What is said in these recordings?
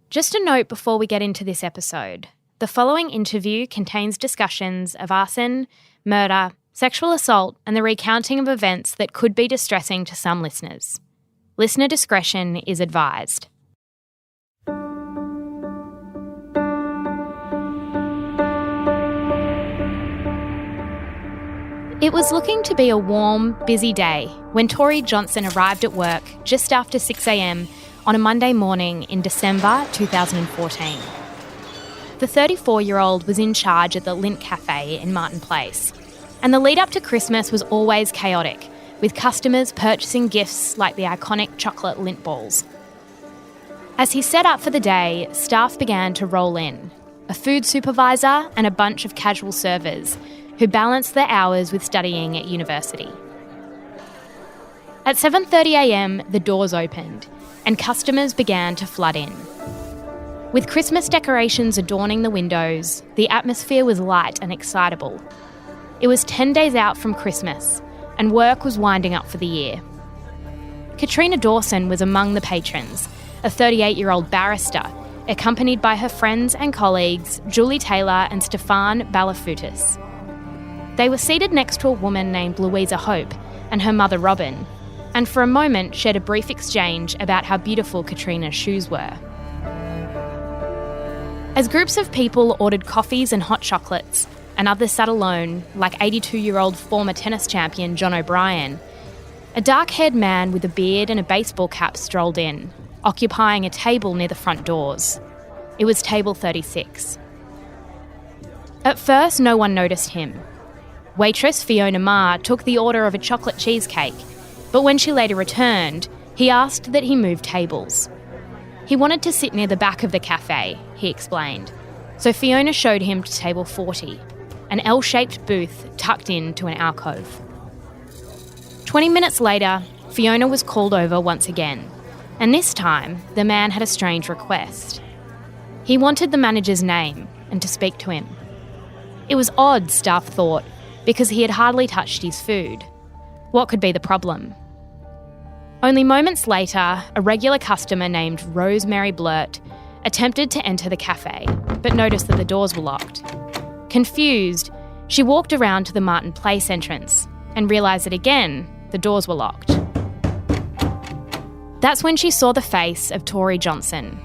Just a note before we get into this episode. The following interview contains discussions of arson, murder, sexual assault, and the recounting of events that could be distressing to some listeners. Listener discretion is advised. It was looking to be a warm, busy day when Tori Johnson arrived at work just after 6 a.m. on a Monday morning in December 2014. The 34-year-old was in charge at the Lindt cafe in Martin Place, and the lead up to Christmas was always chaotic, with customers purchasing gifts like the iconic chocolate Lindt balls. As he set up for the day, staff began to roll in, a food supervisor and a bunch of casual servers who balanced their hours with studying at university. At 7:30 a.m, the doors opened, and customers began to flood in. With Christmas decorations adorning the windows, the atmosphere was light and excitable. It was 10 days out from Christmas, and work was winding up for the year. Katrina Dawson was among the patrons, a 38-year-old barrister, accompanied by her friends and colleagues, Julie Taylor and Stefan Balafoutis. They were seated next to a woman named Louisa Hope and her mother Robin, and for a moment shared a brief exchange about how beautiful Katrina's shoes were. As groups of people ordered coffees and hot chocolates, and others sat alone, like 82-year-old former tennis champion John O'Brien, a dark-haired man with a beard and a baseball cap strolled in, occupying a table near the front doors. It was table 36. At first, no one noticed him. Waitress Fiona Ma took the order of a chocolate cheesecake, but when she later returned, he asked that he move tables. He wanted to sit near the back of the cafe, he explained, so Fiona showed him to table 40, an L-shaped booth tucked into an alcove. 20 minutes later, Fiona was called over once again, and this time the man had a strange request. He wanted the manager's name and to speak to him. It was odd, staff thought, because he had hardly touched his food. What could be the problem? Only moments later, a regular customer named Rosemary Blurt attempted to enter the cafe, but noticed that the doors were locked. Confused, she walked around to the Martin Place entrance and realised that again, the doors were locked. That's when she saw the face of Tori Johnson,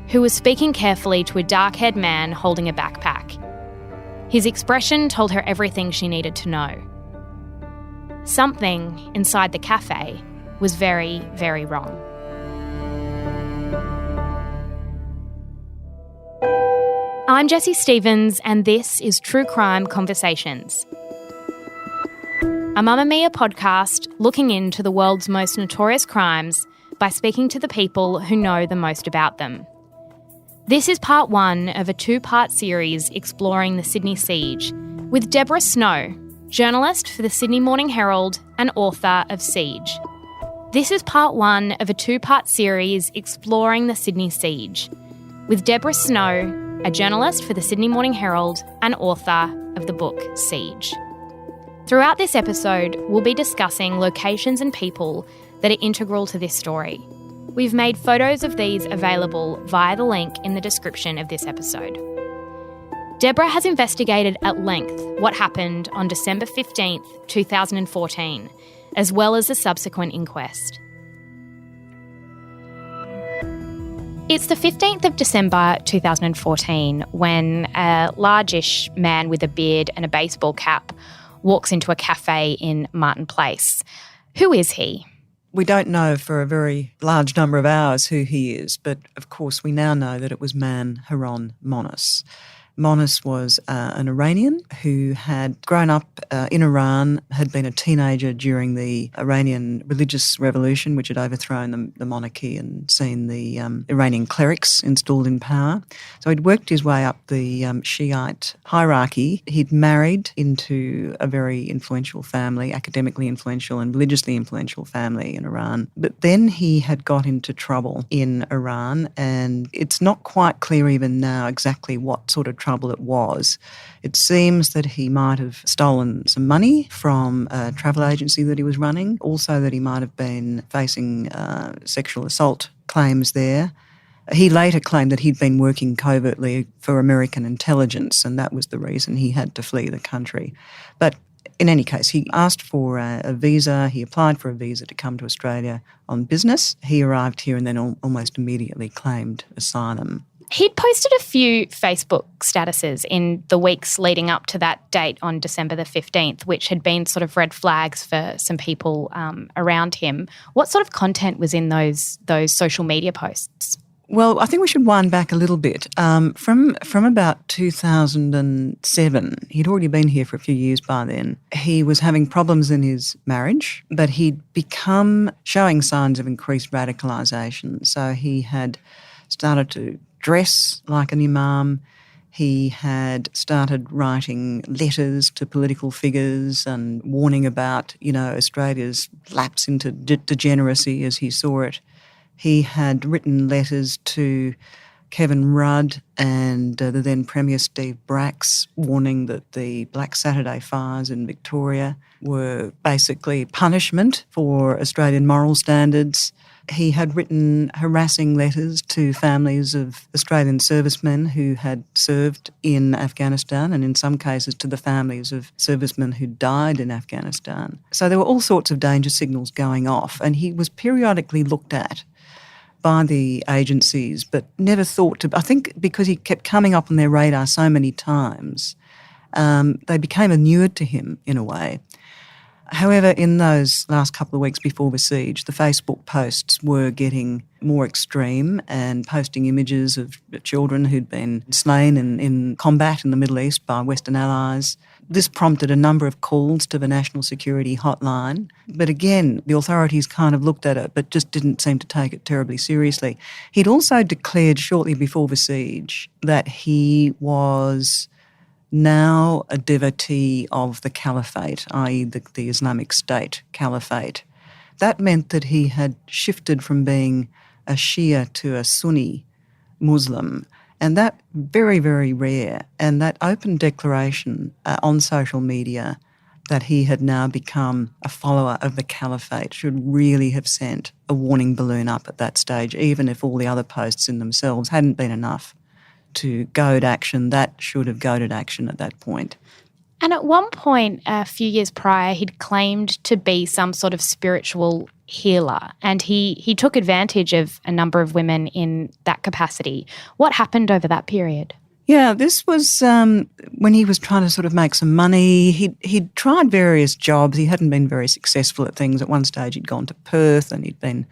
who was speaking carefully to a dark-haired man holding a backpack. His expression told her everything she needed to know. Something inside the cafe was very, very wrong. I'm Jessie Stevens, and this is True Crime Conversations, a Mamma Mia podcast looking into the world's most notorious crimes by speaking to the people who know the most about them. This is part one of a two-part series exploring the Sydney Siege with Deborah Snow, journalist for the Sydney Morning Herald and author of Siege. This is part one of a two-part series exploring the Sydney Siege with Deborah Snow, a journalist for the Sydney Morning Herald and author of the book Siege. Throughout this episode, we'll be discussing locations and people that are integral to this story. We've made photos of these available via the link in the description of this episode. Deborah has investigated at length what happened on December 15th, 2014, as well as the subsequent inquest. It's the 15th of December 2014 when a largish man with a beard and a baseball cap walks into a cafe in Martin Place. Who is he? We don't know for a very large number of hours who he is, but of course we now know that it was Man Haron Monis. Monis was an Iranian who had grown up in Iran, had been a teenager during the Iranian religious revolution, which had overthrown the monarchy and seen the Iranian clerics installed in power. So he'd worked his way up the Shiite hierarchy. He'd married into a very influential family, academically influential and religiously influential family in Iran. But then he had got into trouble in Iran, and it's not quite clear even now exactly what sort of trouble it was. It seems that he might have stolen some money from a travel agency that he was running, also that he might have been facing sexual assault claims there. He later claimed that he'd been working covertly for American intelligence, and that was the reason he had to flee the country. But in any case, he asked for a visa. He applied for a visa to come to Australia on business. He arrived here and then almost immediately claimed asylum. He'd posted a few Facebook statuses in the weeks leading up to that date on December the 15th, which had been sort of red flags for some people around him. What sort of content was in those social media posts? Well, I think we should wind back a little bit. From about 2007, he'd already been here for a few years by then. He was having problems in his marriage, but he'd become showing signs of increased radicalisation. So he had started to dress like an imam. He had started writing letters to political figures and warning about, Australia's lapse into degeneracy as he saw it. He had written letters to Kevin Rudd and the then Premier Steve Bracks, warning that the Black Saturday fires in Victoria were basically punishment for Australian moral standards. He had written harassing letters to families of Australian servicemen who had served in Afghanistan, and in some cases to the families of servicemen who died in Afghanistan. So there were all sorts of danger signals going off, and he was periodically looked at by the agencies, but never thought to. I think because he kept coming up on their radar so many times, they became inured to him in a way. However, in those last couple of weeks before the siege, the Facebook posts were getting more extreme and posting images of children who'd been slain in combat in the Middle East by Western allies. This prompted a number of calls to the National Security Hotline. But again, the authorities kind of looked at it but just didn't seem to take it terribly seriously. He'd also declared shortly before the siege that he was now a devotee of the caliphate, i.e. the Islamic State caliphate. That meant that he had shifted from being a Shia to a Sunni Muslim, and that very, very rare. And that open declaration on social media that he had now become a follower of the caliphate should really have sent a warning balloon up at that stage, even if all the other posts in themselves hadn't been enough to goad action. That should have goaded action at that point. And at one point, a few years prior, he'd claimed to be some sort of spiritual healer, and he took advantage of a number of women in that capacity. What happened over that period? Yeah, this was when he was trying to sort of make some money. He'd tried various jobs. He hadn't been very successful at things. At one stage he'd gone to Perth and he'd been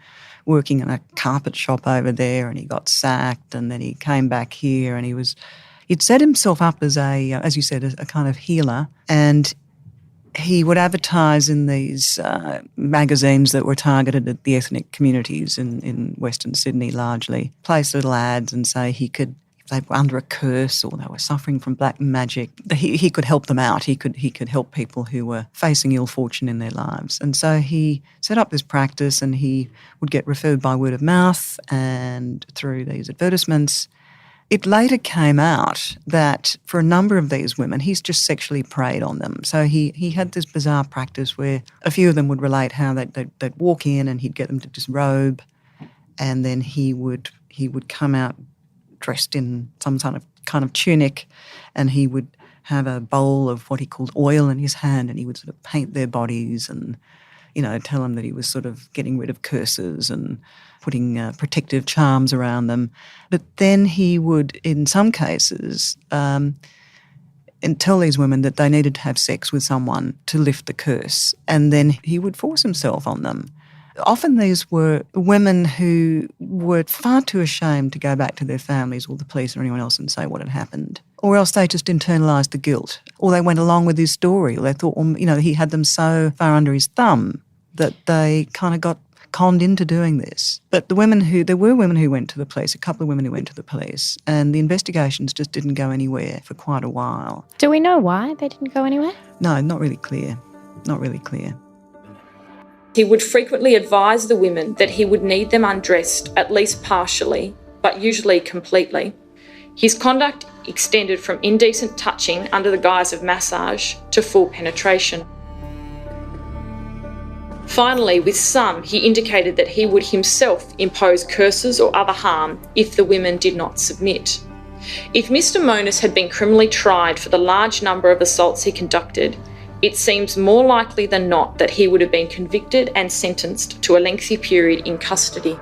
working in a carpet shop over there, and he got sacked, and then he came back here, and he'd set himself up as as you said, a kind of healer, and he would advertise in these magazines that were targeted at the ethnic communities in Western Sydney largely, place little ads and say he could, if they were under a curse or they were suffering from black magic, he could help them out. He could help people who were facing ill fortune in their lives. And so he set up this practice, and he would get referred by word of mouth and through these advertisements. It later came out that for a number of these women, he's just sexually preyed on them. So he had this bizarre practice where a few of them would relate how they'd walk in and he'd get them to disrobe, and then he would come out dressed in some kind of tunic, and he would have a bowl of what he called oil in his hand, and he would sort of paint their bodies and, tell them that he was sort of getting rid of curses and putting protective charms around them. But then he would, in some cases, and tell these women that they needed to have sex with someone to lift the curse, and then he would force himself on them. Often these were women who were far too ashamed to go back to their families or the police or anyone else and say what had happened. Or else they just internalised the guilt. Or they went along with his story. Or they thought, he had them so far under his thumb that they kind of got conned into doing this. But there were women who went to the police, a couple of women who went to the police, and the investigations just didn't go anywhere for quite a while. Do we know why they didn't go anywhere? No, not really clear. Not really clear. He would frequently advise the women that he would need them undressed, at least partially, but usually completely. His conduct extended from indecent touching under the guise of massage to full penetration. Finally, with some, he indicated that he would himself impose curses or other harm if the women did not submit. If Mr. Monis had been criminally tried for the large number of assaults he conducted, it seems more likely than not that he would have been convicted and sentenced to a lengthy period in custody.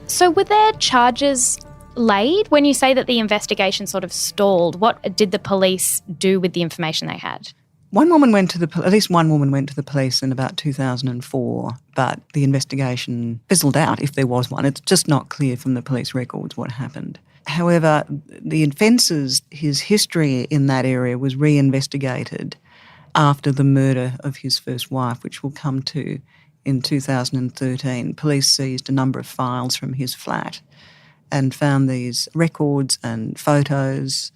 So were there charges laid? When you say that the investigation sort of stalled, what did the police do with the information they had? At least one woman went to the police in about 2004, but the investigation fizzled out, if there was one. It's just not clear from the police records what happened. However, the offences, his history in that area was reinvestigated after the murder of his first wife, which we'll come to in 2013. Police seized a number of files from his flat and found these records and photos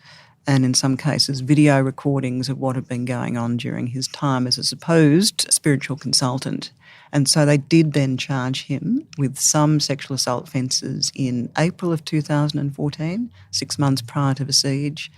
and in some cases video recordings of what had been going on during his time as a supposed spiritual consultant. And so they did then charge him with some sexual assault offences in April of 2014, 6 months prior to the siege,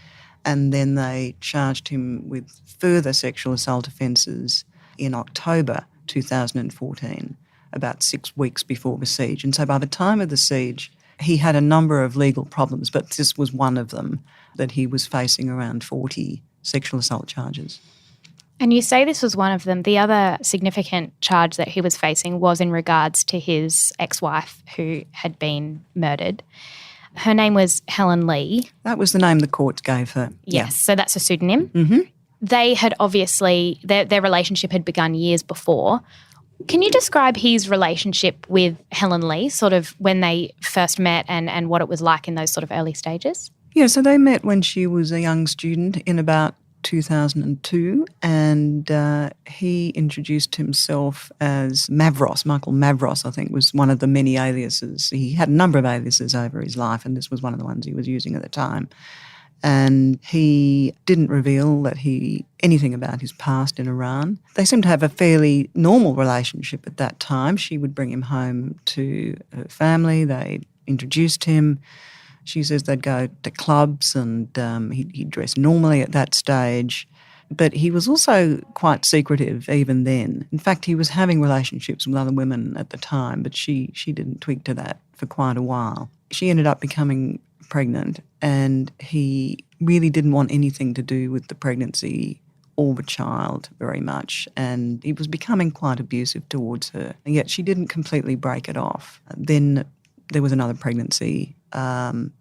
and then they charged him with further sexual assault offences in October 2014, about 6 weeks before the siege. And so by the time of the siege, he had a number of legal problems, but this was one of them, that he was facing around 40 sexual assault charges. And you say this was one of them. The other significant charge that he was facing was in regards to his ex-wife who had been murdered. Her name was Helen Lee. That was the name the courts gave her. Yes, so that's a pseudonym. Mm-hmm. They had obviously, their relationship had begun years before. Can you describe his relationship with Helen Lee, sort of when they first met and what it was like in those sort of early stages? Yeah, so they met when she was a young student in about 2002, and he introduced himself as Mavros. Michael Mavros, I think, was one of the many aliases. He had a number of aliases over his life, and this was one of the ones he was using at the time. And he didn't reveal anything about his past in Iran. They seemed to have a fairly normal relationship at that time. She would bring him home to her family. They introduced him. She says they'd go to clubs and he'd dress normally at that stage. But he was also quite secretive even then. In fact, he was having relationships with other women at the time, but she didn't tweak to that for quite a while. She ended up becoming pregnant, and he really didn't want anything to do with the pregnancy or the child very much, and he was becoming quite abusive towards her. And yet she didn't completely break it off. Then there was another pregnancy, and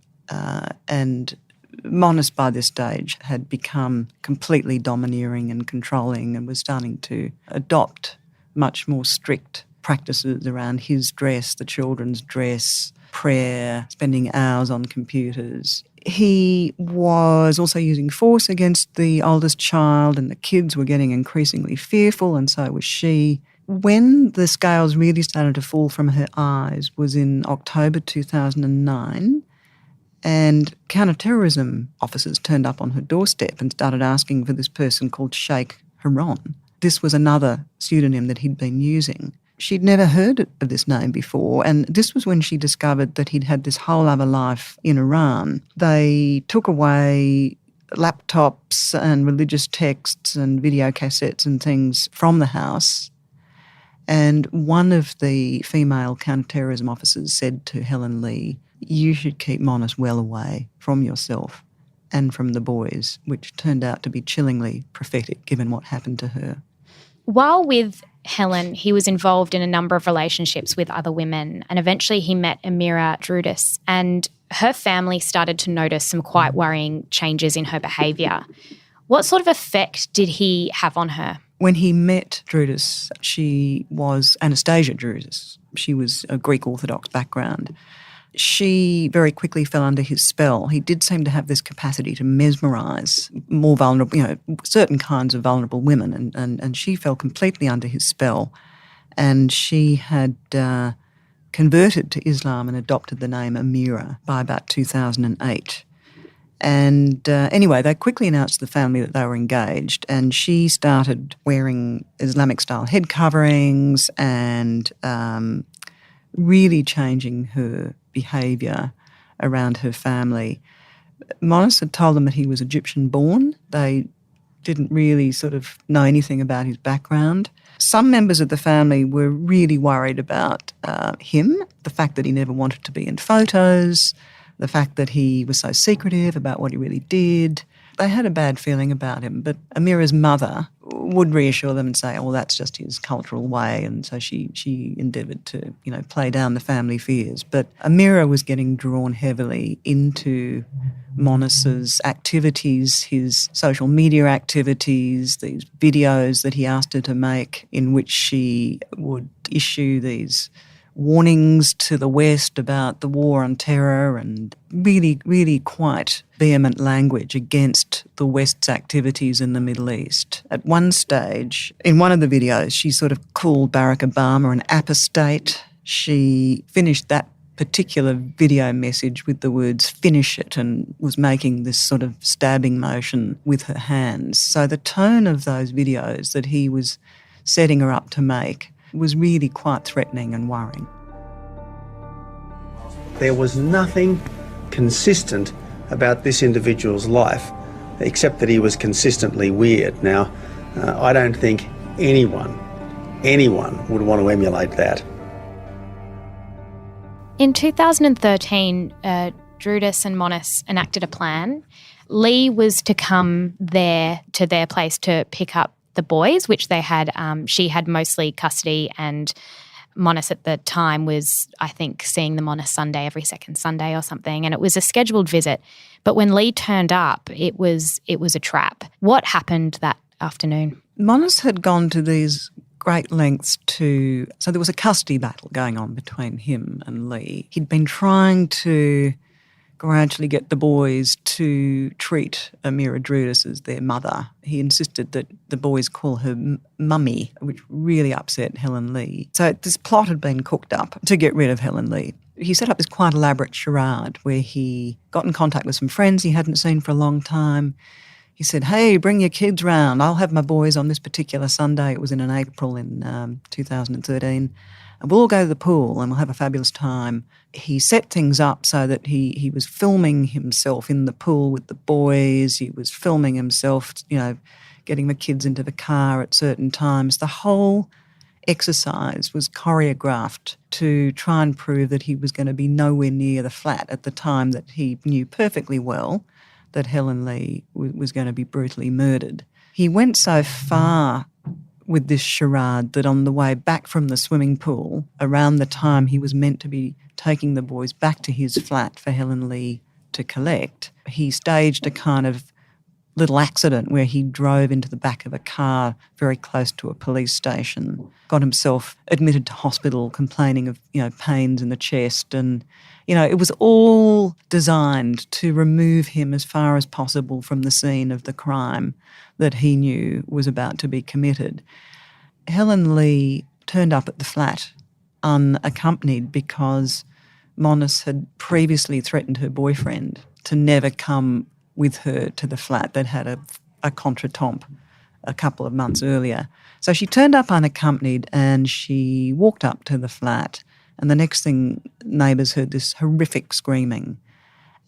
Monis by this stage had become completely domineering and controlling and was starting to adopt much more strict practices around his dress, the children's dress, prayer, spending hours on computers. He was also using force against the oldest child, and the kids were getting increasingly fearful, and so was she. When the scales really started to fall from her eyes was in October 2009, and counter-terrorism officers turned up on her doorstep and started asking for this person called Sheikh Haron. This was another pseudonym that he'd been using. She'd never heard of this name before, and this was when she discovered that he'd had this whole other life in Iran. They took away laptops and religious texts and video cassettes and things from the house, and one of the female counter-terrorism officers said to Helen Lee, "You should keep Monis well away from yourself and from the boys," which turned out to be chillingly prophetic given what happened to her. While with Helen, he was involved in a number of relationships with other women, and eventually he met Amira Drudis, and her family started to notice some quite worrying changes in her behaviour. What sort of effect did he have on her? When he met Drudis, she was Anastasia Drudis. She was a Greek Orthodox background. She very quickly fell under his spell. He did seem to have this capacity to mesmerise more vulnerable, certain kinds of vulnerable women, and she fell completely under his spell. And she had converted to Islam and adopted the name Amira by about 2008. And anyway, they quickly announced to the family that they were engaged, and she started wearing Islamic-style head coverings and really changing her behaviour around her family. Monis had told them that he was Egyptian-born. They didn't really sort of know anything about his background. Some members of the family were really worried about him, the fact that he never wanted to be in photos, the fact that he was so secretive about what he really did. They had a bad feeling about him, but Amira's mother would reassure them and say, oh, that's just his cultural way, and so she endeavoured to, play down the family fears. But Amira was getting drawn heavily into Monis's activities, his social media activities, these videos that he asked her to make in which she would issue these warnings to the West about the war on terror and really, really quite vehement language against the West's activities in the Middle East. At one stage, in one of the videos, she sort of called Barack Obama an apostate. She finished that particular video message with the words "finish it" and was making this sort of stabbing motion with her hands. So the tone of those videos that he was setting her up to make was really quite threatening and worrying. There was nothing consistent about this individual's life except that he was consistently weird. Now, I don't think anyone would want to emulate that. In 2013, Drudis and Monis enacted a plan. Lee was to come there to their place to pick up the boys, which they had. She had mostly custody, and Monis at the time was, I think, seeing them on a Sunday, every second Sunday or something, and it was a scheduled visit. But when Lee turned up, it was a trap. What happened that afternoon? Monis had gone to these great lengths so there was a custody battle going on between him and Lee. He'd been trying to gradually get the boys to treat Amira Drudis as their mother. He insisted that the boys call her mummy, which really upset Helen Lee. So this plot had been cooked up to get rid of Helen Lee. He set up this quite elaborate charade where he got in contact with some friends he hadn't seen for a long time. He said, hey, bring your kids round. I'll have my boys on this particular Sunday. It was in April in 2013. And we'll all go to the pool and we'll have a fabulous time. He set things up so that he was filming himself in the pool with the boys. He was filming himself, getting the kids into the car at certain times. The whole exercise was choreographed to try and prove that he was going to be nowhere near the flat at the time that he knew perfectly well that Helen Lee was going to be brutally murdered. He went so far with this charade that on the way back from the swimming pool, around the time he was meant to be taking the boys back to his flat for Helen Lee to collect, he staged a kind of little accident where he drove into the back of a car very close to a police station, got himself admitted to hospital complaining of, pains in the chest, and, it was all designed to remove him as far as possible from the scene of the crime that he knew was about to be committed. Helen Lee turned up at the flat unaccompanied because Monis had previously threatened her boyfriend to never come with her to the flat. They'd had a contretemps a couple of months earlier. So she turned up unaccompanied and she walked up to the flat, and the next thing neighbours heard this horrific screaming,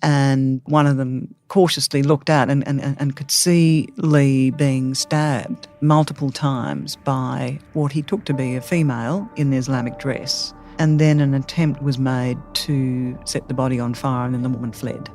and one of them cautiously looked out and could see Lee being stabbed multiple times by what he took to be a female in Islamic dress, and then an attempt was made to set the body on fire, and then the woman fled.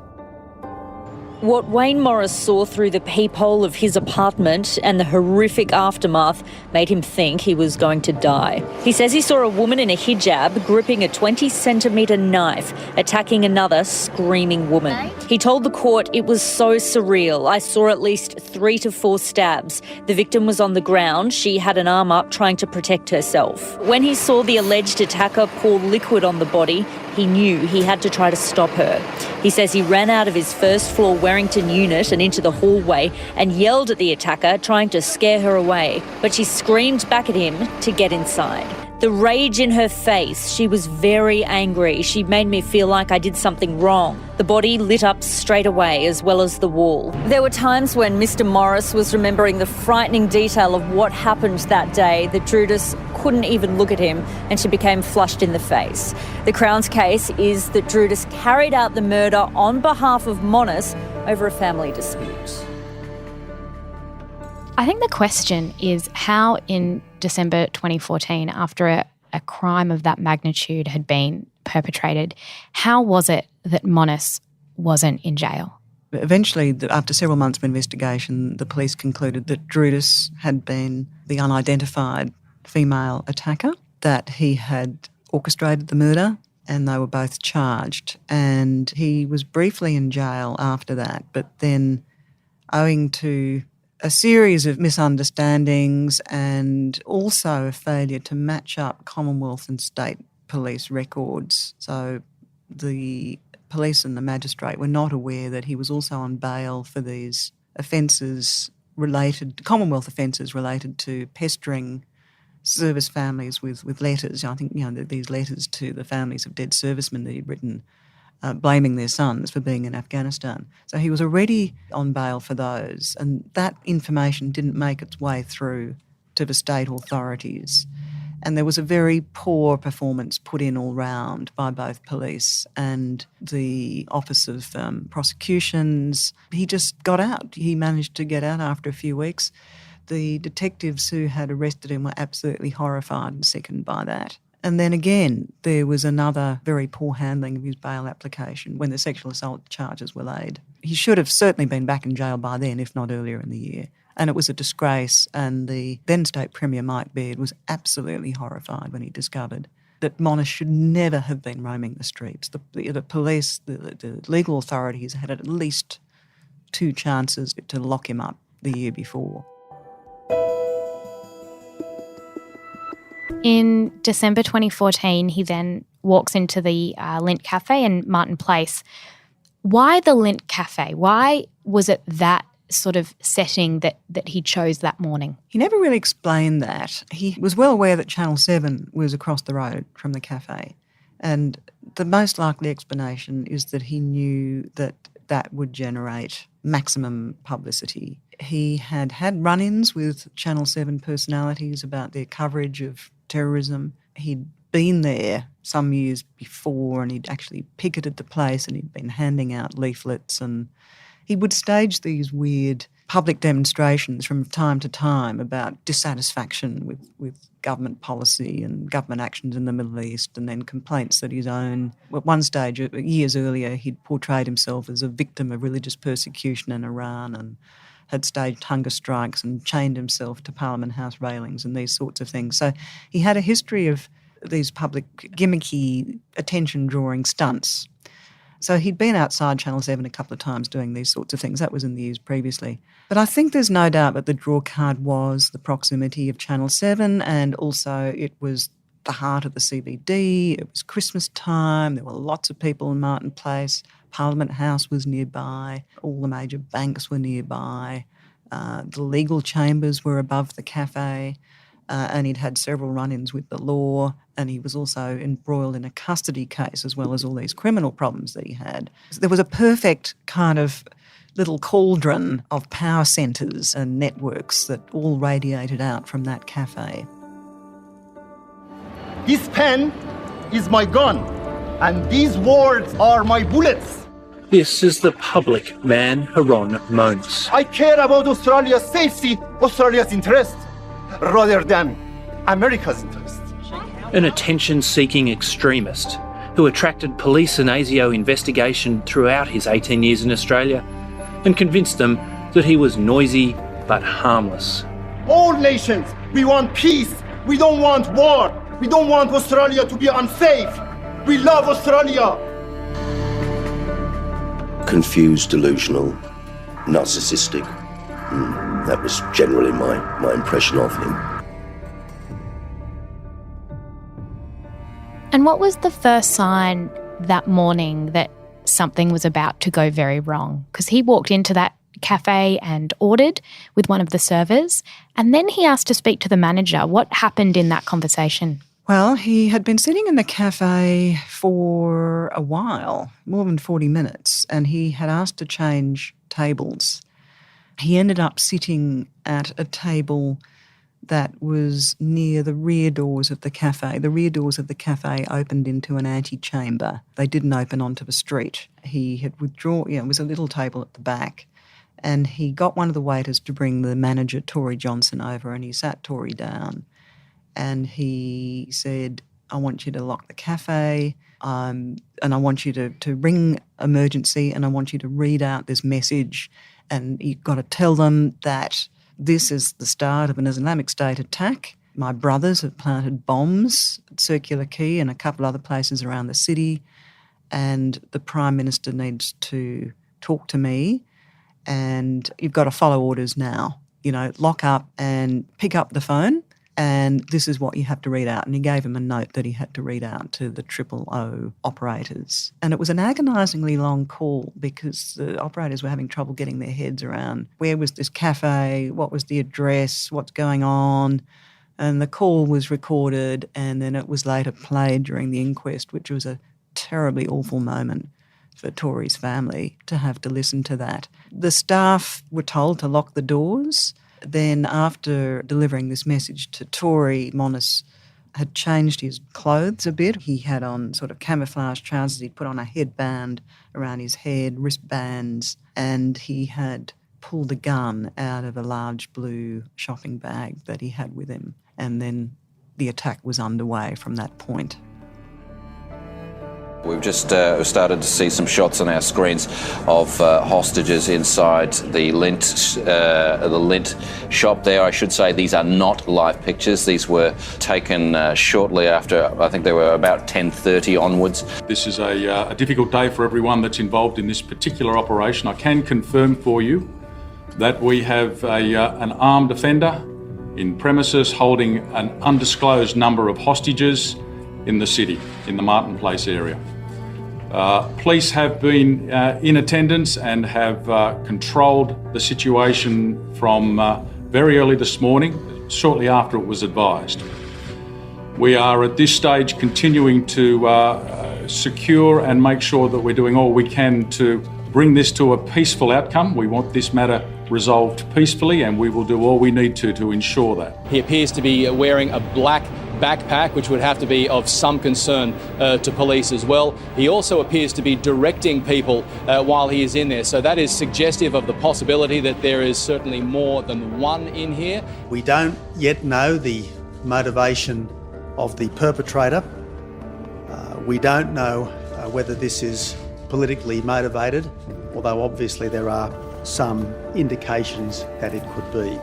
What Wayne Morris saw through the peephole of his apartment and the horrific aftermath made him think he was going to die. He says he saw a woman in a hijab gripping a 20-centimetre knife, attacking another screaming woman. He told the court it was so surreal. I saw at least 3 to 4 stabs. The victim was on the ground. She had an arm up trying to protect herself. When he saw the alleged attacker pour liquid on the body, he knew he had to try to stop her. He says he ran out of his first floor Warrington unit and into the hallway and yelled at the attacker, trying to scare her away. But she screamed back at him to get inside. The rage in her face, she was very angry. She made me feel like I did something wrong. The body lit up straight away, as well as the wall. There were times when Mr. Morris was remembering the frightening detail of what happened that day that Drudis couldn't even look at him and she became flushed in the face. The Crown's case is that Drudis carried out the murder on behalf of Monis over a family dispute. I think the question is how in December 2014, after a crime of that magnitude had been perpetrated, how was it that Monis wasn't in jail? Eventually, after several months of investigation, the police concluded that Drudas had been the unidentified female attacker, that he had orchestrated the murder, and they were both charged. And he was briefly in jail after that, but then owing to a series of misunderstandings and also a failure to match up Commonwealth and state police records. So the police and the magistrate were not aware that he was also on bail for these offences Commonwealth offences related to pestering service families with letters. I think, these letters to the families of dead servicemen that he'd written blaming their sons for being in Afghanistan. So he was already on bail for those, and that information didn't make its way through to the state authorities. And there was a very poor performance put in all round by both police and the Office of Prosecutions. He just got out. He managed to get out after a few weeks. The detectives who had arrested him were absolutely horrified and sickened by that. And then again, there was another very poor handling of his bail application when the sexual assault charges were laid. He should have certainly been back in jail by then, if not earlier in the year. And it was a disgrace, and the then State Premier Mike Baird was absolutely horrified when he discovered that Monis should never have been roaming the streets. The police, the legal authorities had at least 2 chances to lock him up the year before. In December 2014, he then walks into the Lindt Cafe in Martin Place. Why the Lindt Cafe? Why was it that sort of setting that he chose that morning? He never really explained that. He was well aware that Channel 7 was across the road from the cafe, and the most likely explanation is that he knew that that would generate maximum publicity. He had run-ins with Channel 7 personalities about their coverage of terrorism. He'd been there some years before, and he'd actually picketed the place, and he'd been handing out leaflets, and he would stage these weird public demonstrations from time to time about dissatisfaction with government policy and government actions in the Middle East, and then complaints that his own... At one stage, years earlier, he'd portrayed himself as a victim of religious persecution in Iran and had staged hunger strikes and chained himself to Parliament House railings and these sorts of things. So he had a history of these public gimmicky attention-drawing stunts. So he'd been outside Channel 7 a couple of times doing these sorts of things. That was in the years previously. But I think there's no doubt that the draw card was the proximity of Channel 7, and also it was the heart of the CBD. It was Christmas time. There were lots of people in Martin Place. Parliament House was nearby. All the major banks were nearby. The legal chambers were above the cafe. And he'd had several run-ins with the law, and he was also embroiled in a custody case as well as all these criminal problems that he had. So there was a perfect kind of little cauldron of power centres and networks that all radiated out from that cafe. This pen is my gun, and these words are my bullets. This is the public Man Haron Monis. I care about Australia's safety, Australia's interest, rather than America's interest. An attention-seeking extremist who attracted police and ASIO investigation throughout his 18 years in Australia and convinced them that he was noisy but harmless. All nations, we want peace. We don't want war. We don't want Australia to be unsafe. We love Australia. Confused, delusional, narcissistic. That was generally my impression of him. And what was the first sign that morning that something was about to go very wrong? Because he walked into that cafe and ordered with one of the servers, and then he asked to speak to the manager. What happened in that conversation? Well, he had been sitting in the cafe for a while, more than 40 minutes, and he had asked to change tables. He ended up sitting at a table that was near the rear doors of the cafe. The rear doors of the cafe opened into an antechamber. They didn't open onto the street. He had withdrawn, it was a little table at the back, And he got one of the waiters to bring the manager, Tori Johnson, over, and he sat Tori down and he said, I want you to lock the cafe, and I want you to ring emergency, and I want you to read out this message, and you've got to tell them that this is the start of an Islamic State attack. My brothers have planted bombs at Circular Quay and a couple other places around the city, and the Prime Minister needs to talk to me, and you've got to follow orders now. Lock up and pick up the phone, and this is what you have to read out. And he gave him a note that he had to read out to the 000 operators. And it was an agonisingly long call because the operators were having trouble getting their heads around where was this cafe, what was the address, what's going on. And the call was recorded, and then it was later played during the inquest, which was a terribly awful moment for Tori's family to have to listen to that. The staff were told to lock the doors. Then after delivering this message to Tori, Monis had changed his clothes a bit. He had on sort of camouflage trousers. He'd put on a headband around his head, wristbands, and he had pulled a gun out of a large blue shopping bag that he had with him. And then the attack was underway from that point. We've just started to see some shots on our screens of hostages inside the Lindt shop there. I should say these are not live pictures. These were taken shortly after, I think they were about 10:30 onwards. This is a difficult day for everyone that's involved in this particular operation. I can confirm for you that we have an armed offender in premises holding an undisclosed number of hostages in the city, in the Martin Place area. Police have been in attendance and have controlled the situation from very early this morning, shortly after it was advised. We are at this stage continuing to secure and make sure that we're doing all we can to bring this to a peaceful outcome. We want this matter resolved peacefully, and we will do all we need to ensure that. He appears to be wearing a black backpack, which would have to be of some concern to police as well. He also appears to be directing people while he is in there, so that is suggestive of the possibility that there is certainly more than one in here. We don't yet know the motivation of the perpetrator. We don't know whether this is politically motivated, although obviously there are some indications that it could be.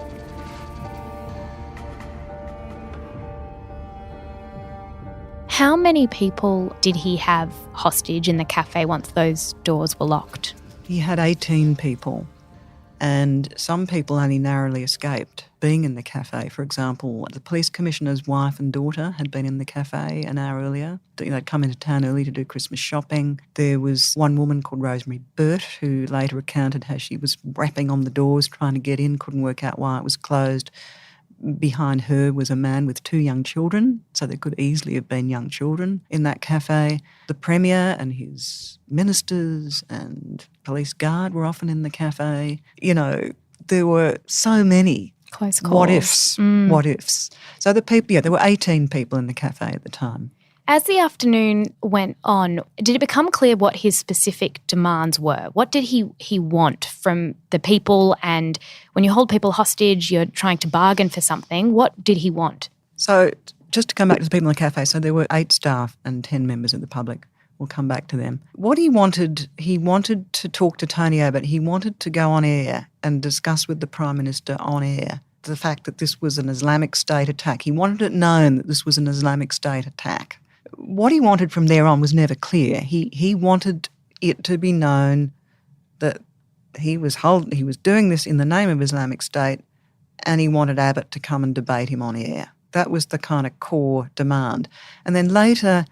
How many people did he have hostage in the cafe once those doors were locked? He had 18 people, and some people only narrowly escaped being in the cafe. For example, the police commissioner's wife and daughter had been in the cafe an hour earlier. They'd come into town early to do Christmas shopping. There was one woman called Rosemary Burt who later recounted how she was rapping on the doors trying to get in, couldn't work out why it was closed. Behind her was a man with 2 young children, so there could easily have been young children in that cafe. The Premier and his ministers and police guard were often in the cafe. There were so many close calls. What ifs. So there were 18 people in the cafe at the time. As the afternoon went on, did it become clear what his specific demands were? What did he want from the people? And when you hold people hostage, you're trying to bargain for something. What did he want? So just to come back to the people in the cafe, so there were 8 staff and 10 members of the public. We'll come back to them. What he wanted to talk to Tony Abbott. He wanted to go on air and discuss with the Prime Minister on air the fact that this was an Islamic State attack. He wanted it known that this was an Islamic State attack. What he wanted from there on was never clear. He wanted it to be known that he was doing this in the name of Islamic State, and he wanted Abbott to come and debate him on air. That was the kind of core demand. And then later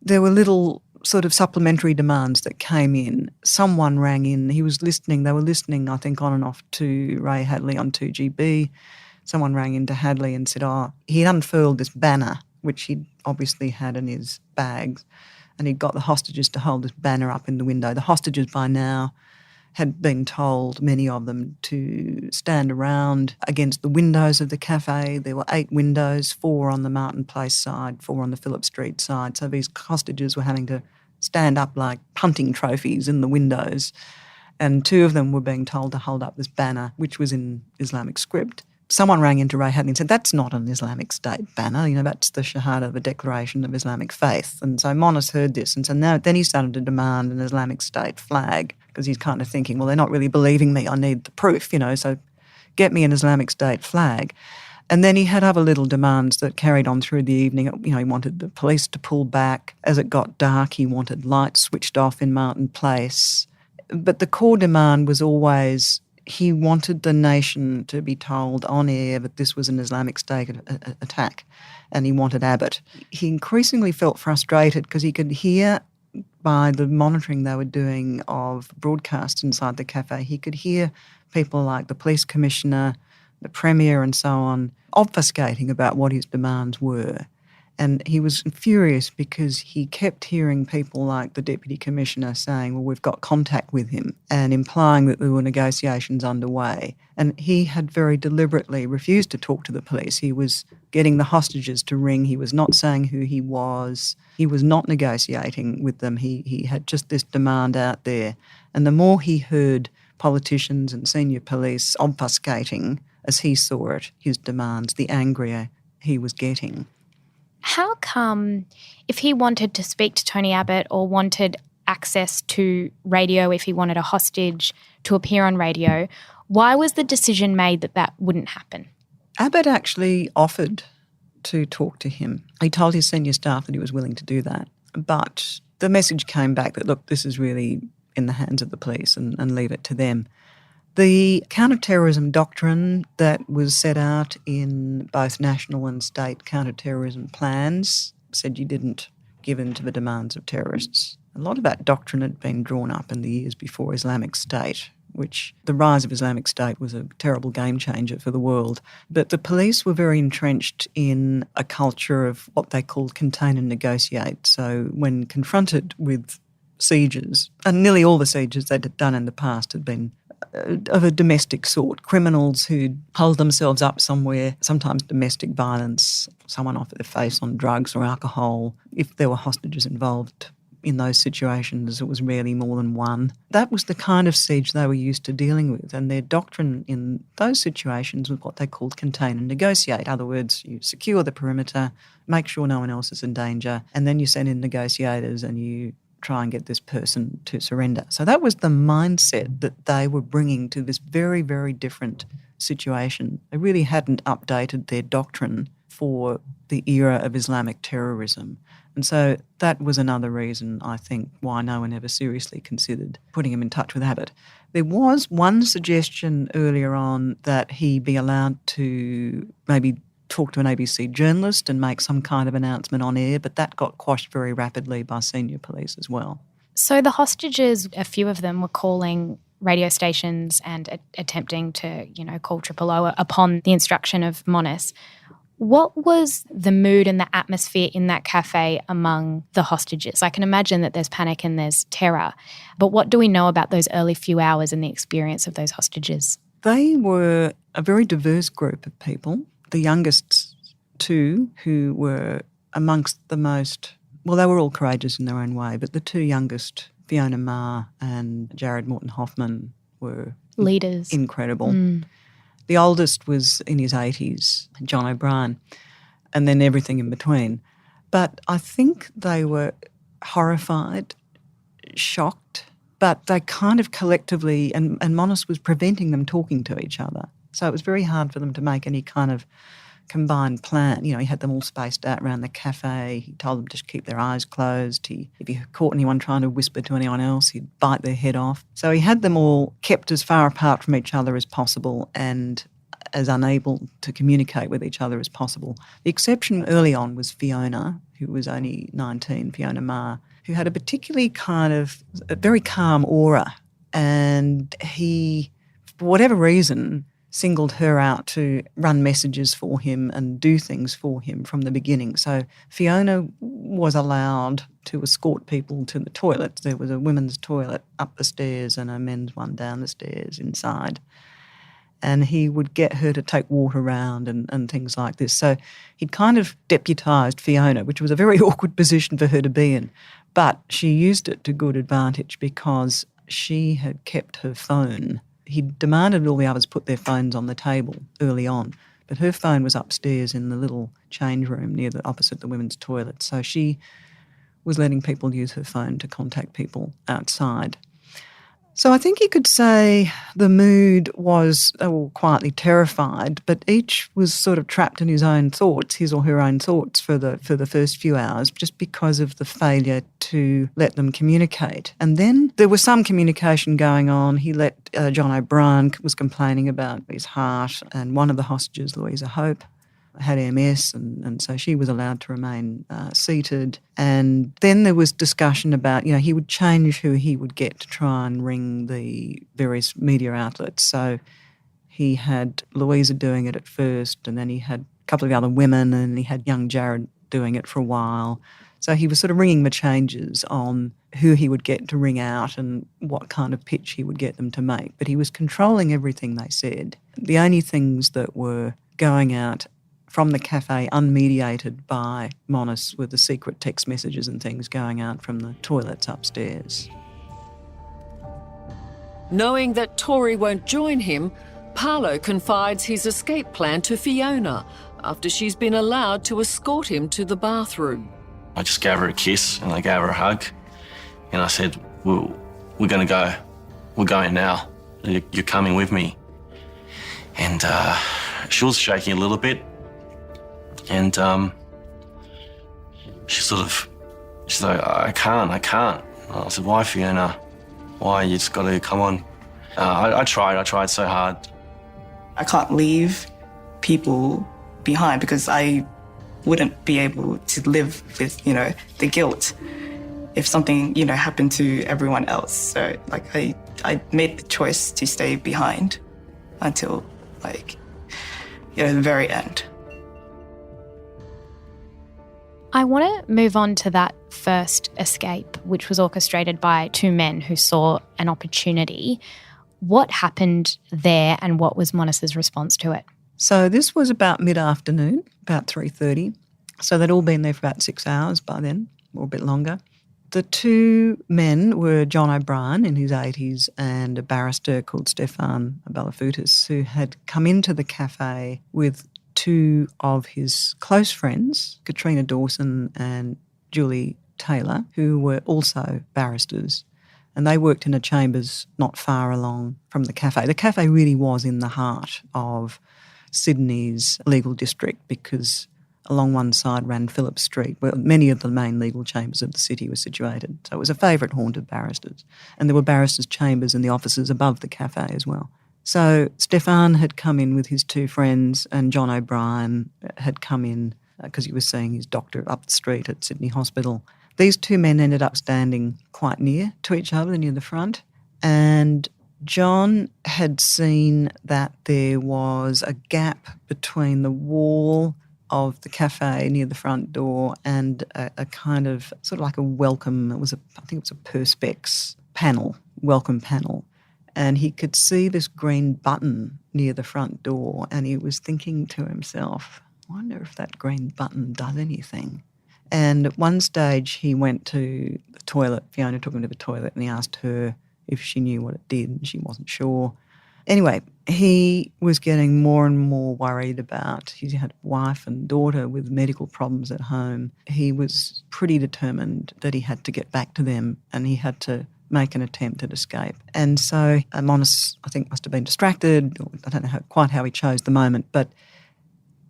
there were little sort of supplementary demands that came in. Someone rang in. They were listening, I think, on and off to Ray Hadley on 2GB. Someone rang into Hadley and said, he'd unfurled this banner, which he'd obviously had in his bags, and he'd got the hostages to hold this banner up in the window. The hostages by now had been told, many of them, to stand around against the windows of the cafe. There were 8 windows, 4 on the Martin Place side, 4 on the Phillip Street side. So these hostages were having to stand up like punting trophies in the windows. and two of them were being told to hold up this banner, which was in Islamic script. Someone rang into Ray Hadley and said, that's not an Islamic State banner, that's the Shahada, the Declaration of Islamic Faith. And so Monis heard this, and so then he started to demand an Islamic State flag, because he's kind of thinking, well, they're not really believing me, I need the proof, so get me an Islamic State flag. And then he had other little demands that carried on through the evening. He wanted the police to pull back. As it got dark, he wanted lights switched off in Martin Place. But the core demand was always he wanted the nation to be told on air that this was an Islamic State attack, and he wanted Abbott. He increasingly felt frustrated because he could hear by the monitoring they were doing of broadcasts inside the cafe, he could hear people like the police commissioner, the premier and so on, obfuscating about what his demands were. And he was furious because he kept hearing people like the deputy commissioner saying, well, we've got contact with him, and implying that there were negotiations underway. And he had very deliberately refused to talk to the police. He was getting the hostages to ring. He was not saying who he was. He was not negotiating with them. He had just this demand out there. And the more he heard politicians and senior police obfuscating, as he saw it, his demands, the angrier he was getting. How come, if he wanted to speak to Tony Abbott or wanted access to radio, if he wanted a hostage to appear on radio, why was the decision made that that wouldn't happen? Abbott actually offered to talk to him. He told his senior staff that he was willing to do that. But the message came back that, look, this is really in the hands of the police and leave it to them. The counterterrorism doctrine that was set out in both national and state counterterrorism plans said you didn't give in to the demands of terrorists. A lot of that doctrine had been drawn up in the years before Islamic State, which the rise of Islamic State was a terrible game changer for the world. But the police were very entrenched in a culture of what they called contain and negotiate. So when confronted with sieges, and nearly all the sieges they'd done in the past had been of a domestic sort, criminals who'd hold themselves up somewhere, sometimes domestic violence, someone off their face on drugs or alcohol. If there were hostages involved in those situations, it was rarely more than one. That was the kind of siege they were used to dealing with, and their doctrine in those situations was what they called contain and negotiate. In other words, you secure the perimeter, make sure no one else is in danger, and then you send in negotiators and you try and get this person to surrender. So that was the mindset that they were bringing to this very, very different situation. They really hadn't updated their doctrine for the era of Islamic terrorism. And so that was another reason, I think, why no one ever seriously considered putting him in touch with Abbott. There was one suggestion earlier on that he be allowed to maybe talk to an ABC journalist and make some kind of announcement on air, but that got quashed very rapidly by senior police as well. So the hostages, a few of them were calling radio stations and attempting to, call Triple O upon the instruction of Monis. What was the mood and the atmosphere in that cafe among the hostages? I can imagine that there's panic and there's terror, but what do we know about those early few hours and the experience of those hostages? They were a very diverse group of people. The youngest two, who were amongst the most, well, they were all courageous in their own way, but the two youngest, Fiona Marr and Jared Morton Hoffman, were leaders. Incredible. The oldest was in his 80s, John O'Brien, and then everything in between. But I think they were horrified, shocked, but they kind of collectively, and Monis was preventing them talking to each other. So it was very hard for them to make any kind of combined plan. He had them all spaced out around the cafe. He told them to keep their eyes closed. If he caught anyone trying to whisper to anyone else, he'd bite their head off. So he had them all kept as far apart from each other as possible and as unable to communicate with each other as possible. The exception early on was Fiona, who was only 19, Fiona Marr, who had a particularly a very calm aura. And he, for whatever reason, singled her out to run messages for him and do things for him from the beginning. So Fiona was allowed to escort people to the toilets. There was a women's toilet up the stairs and a men's one down the stairs inside. And he would get her to take water around and things like this. So he'd kind of deputised Fiona, which was a very awkward position for her to be in. But she used it to good advantage because she had kept her phone. He demanded all the others put their phones on the table early on, but her phone was upstairs in the little change room opposite the women's toilet. So she was letting people use her phone to contact people outside. So I think you could say the mood was, they were quietly terrified, but each was sort of trapped in his own thoughts, his or her own thoughts for the first few hours, just because of the failure to let them communicate. And then there was some communication going on. He let John O'Brien was complaining about his heart, and one of the hostages, Louisa Hope, had MS, and so she was allowed to remain seated. And then there was discussion about, he would change who he would get to try and ring the various media outlets. So he had Louisa doing it at first, and then he had a couple of other women, and he had young Jared doing it for a while. So he was sort of ringing the changes on who he would get to ring out and what kind of pitch he would get them to make. But he was controlling everything they said. The only things that were going out from the cafe unmediated by Monis were the secret text messages and things going out from the toilets upstairs. Knowing that Tori won't join him, Paolo confides his escape plan to Fiona after she's been allowed to escort him to the bathroom. I just gave her a kiss and I gave her a hug, and I said, we're going to go. We're going now. You're coming with me. And she was shaking a little bit. And she's like, I can't. And I said, why, Fiona? Why? You just got to come on. I tried so hard. I can't leave people behind because I wouldn't be able to live with, the guilt if something, happened to everyone else. So, I made the choice to stay behind until, the very end. I want to move on to that first escape, which was orchestrated by two men who saw an opportunity. What happened there, and what was Monis's response to it? So this was about mid-afternoon, about 3:30. So they'd all been there for about 6 hours by then, or a bit longer. The two men were John O'Brien in his 80s and a barrister called Stefan Balafoutis, who had come into the cafe with two of his close friends, Katrina Dawson and Julie Taylor, who were also barristers. And they worked in a chambers not far along from the cafe. The cafe really was in the heart of Sydney's legal district because along one side ran Phillip Street, where many of the main legal chambers of the city were situated. So it was a favourite haunt of barristers. And there were barristers' chambers in the offices above the cafe as well. So Stefan had come in with his two friends, and John O'Brien had come in because he was seeing his doctor up the street at Sydney Hospital. These two men ended up standing quite near to each other, near the front, and John had seen that there was a gap between the wall of the cafe near the front door and a kind of sort of like a welcome, I think it was a Perspex panel, welcome panel. And he could see this green button near the front door, and he was thinking to himself, I wonder if that green button does anything. And at one stage he went to the toilet. Fiona took him to the toilet and he asked her if she knew what it did, and she wasn't sure. Anyway, he was getting more and more worried about, he had a wife and daughter with medical problems at home. He was pretty determined that he had to get back to them and he had to make an attempt at escape. And so Monis, I think, must have been distracted. I don't know quite how he chose the moment, but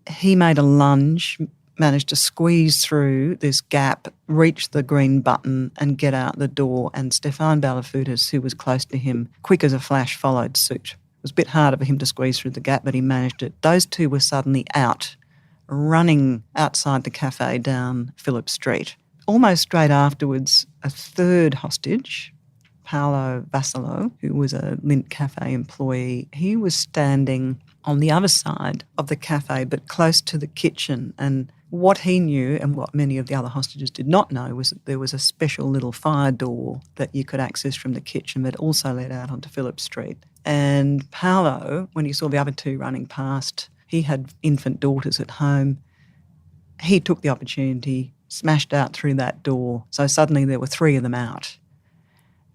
he made a lunge, managed to squeeze through this gap, reach the green button and get out the door. And Stefan Balafoutis, who was close to him, quick as a flash, followed suit. It was a bit harder for him to squeeze through the gap, but he managed it. Those two were suddenly out, running outside the cafe down Phillip Street. Almost straight afterwards, a third hostage, Paolo Vassallo, who was a Lindt cafe employee, he was standing on the other side of the cafe but close to the kitchen. And what he knew and what many of the other hostages did not know was that there was a special little fire door that you could access from the kitchen that also led out onto Phillip Street. And Paolo, when he saw the other two running past, he had infant daughters at home. He took the opportunity, smashed out through that door. So suddenly there were three of them out.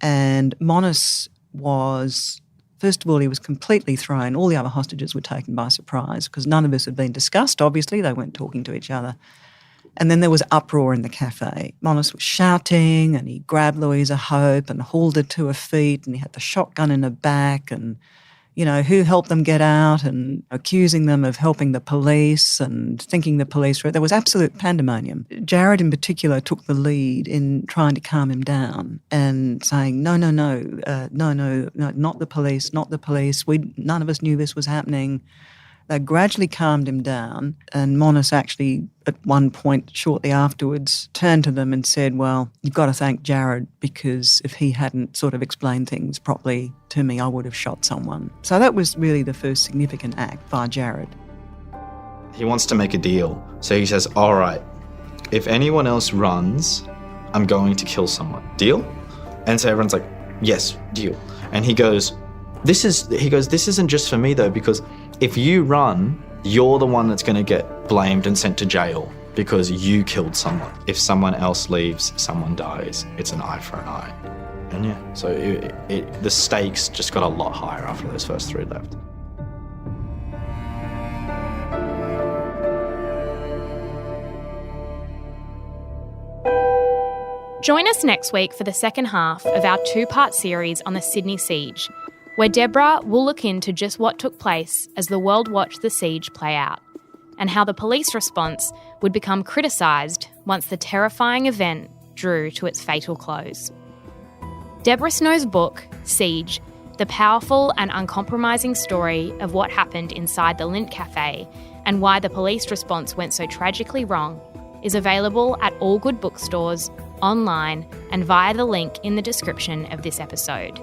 And Monis was, first of all, he was completely thrown. All the other hostages were taken by surprise because none of this had been discussed, obviously. They weren't talking to each other. And then there was uproar in the cafe. Monis was shouting and he grabbed Louisa Hope and hauled her to her feet and he had the shotgun in her back and, who helped them get out and accusing them of helping the police and thinking the police were... There was absolute pandemonium. Jared in particular took the lead in trying to calm him down and saying, no, not the police, not the police. None of us knew this was happening. They gradually calmed him down, and Monis actually, at one point shortly afterwards, turned to them and said, well, you've got to thank Jared because if he hadn't sort of explained things properly to me, I would have shot someone. So that was really the first significant act by Jared. He wants to make a deal. So he says, all right, if anyone else runs, I'm going to kill someone. Deal? And so everyone's like, yes, deal. And he goes, this isn't just for me though, because if you run, you're the one that's going to get blamed and sent to jail because you killed someone. If someone else leaves, someone dies. It's an eye for an eye. And yeah, so the stakes just got a lot higher after those first 3 left. Join us next week for the second half of our 2-part series on the Sydney siege, where Deborah will look into just what took place as the world watched the siege play out, and how the police response would become criticised once the terrifying event drew to its fatal close. Deborah Snow's book, Siege, the powerful and uncompromising story of what happened inside the Lindt cafe and why the police response went so tragically wrong, is available at all good bookstores, online, and via the link in the description of this episode.